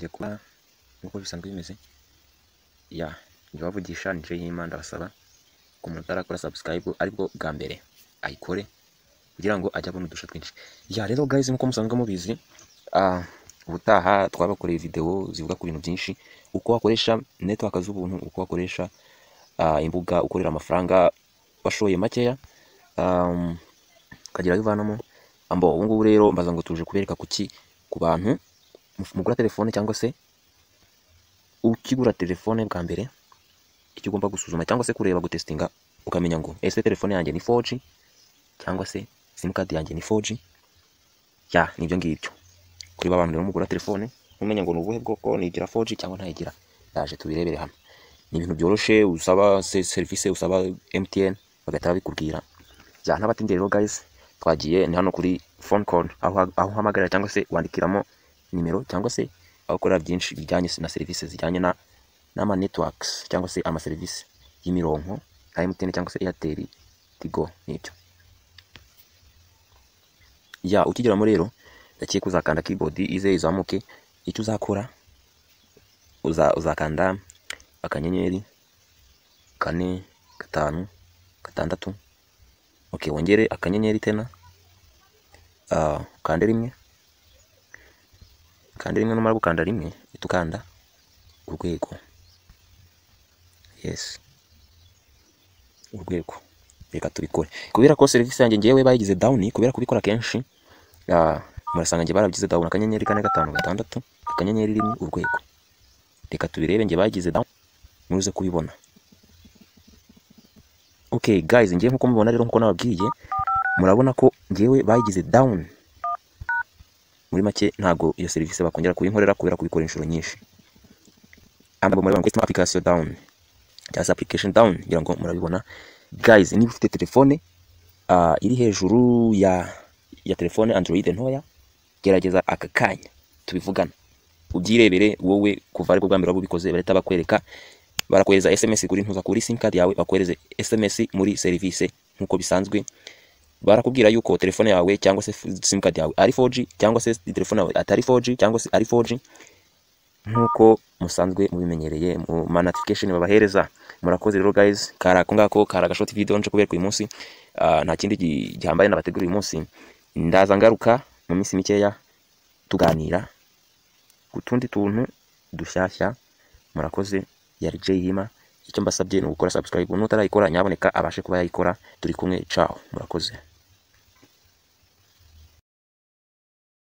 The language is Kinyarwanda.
twongeye kuba nkuko bisanzwe bimeze ya njye bavugisha nije y'Imana ndabasaba ko umuntu utarakora subscribe aribwo bwa mbere ayikore kugira ngo ajye abona udusha twinshi. Ya rero guys, nkuko musanzwe mubizi ubutaha twabakoreye video zivuga ku bintu byinshi, uko wakoresha network z'ubuntu, uko wakoresha imbuga ukorera amafaranga bashoye makeya kagira bivanamo ambo. Ubu ngubu rero mbaza ngo tuje kubereka kuki ku bantu mugura telefone cyangwa se ukigura telefone bwa mbere icyo ugomba gusuzuma cyangwa se kureba gutestinga ukamenya ngo ese telefone yanjye ni 4G cyangwa se sim card yanjye ni 4G. Ya nibyo ngibyo kuri abantu rero mugura telefone umenya ngo nubuhe bwoko nigira 4G cyangwa ntayigira, yaje tubirebere hamwe. Ni ibintu byoroshe, usaba service, usaba MTN bagahita babikubwira. Ya ntabatinde rero guys, twagiye ni hano kuri phone call aho hamagara cyangwa se wandikiramo nimero cyangwa se abakora byinshi bijyanye na service zijyanye n'ama networks cyangwa se ama service y'imironko MTN cyangwa se Airtel, Tigo n'ibyo. Ya ukigeramo rero ndakiye kuzakanda keyboard ize izamuke, icyo uzakora uzakanda akanyenyeri 4 5 6. Okay, wongere akanyenyeri tena kande rimwe numara gukanda rimwe itukanda urwego. Yes, urwego. Reka tubikore kubera ko service yanjye ngewe bayigize down kubera kubikora kenshi. Murasanga nge barabigize down akanyenyeri 4 5 6 akanyenyeri rimwe urwego. Reka tubirebe nge bayigize down muruze kubibona. Okay guys, ngiye nkuko mubona rero nkuko nababwiye murabona ko ngewe bayigize down. Muri make ntago iyo service bakongera kubinkorera kubera kubikora inshuro nyinshi. Ambo muri banko application down cyangwa application down ngira ngo murabibona guys. Niba ufite telefone iri hejuru ya telefone Android ntoya, gerageza aka kanya tubivugana ubyirebere wowe kuva ariko bwa mbere babikoze bareta bakwereka, barakohereza SMS kuri ntuza kuri sim card yawe, bakohereze SMS muri service nkuko bisanzwe. Barakubwira yuko telefone yawe cyangwa se sim card yawe ari 4G cyangwa se telefone yawe atari 4G cyangwa se ari 4G nkuko musanzwe mubimenyereye mu notification babahereza. Murakoze rero guys, karako ngako karagashoti video nje kubereka uyu munsi. Nta kindi gihambaye nabategura uyu munsi, ndaza ngaruka mu minsi mikeya tuganira kutundi tuntu dushyashya. Murakoze, yari Jayima. Icyo mbasabye ni gukora subscribe, nutarayikora nyaboneka abashe kuba yayikora. Turi kumwe, ciao, murakoze.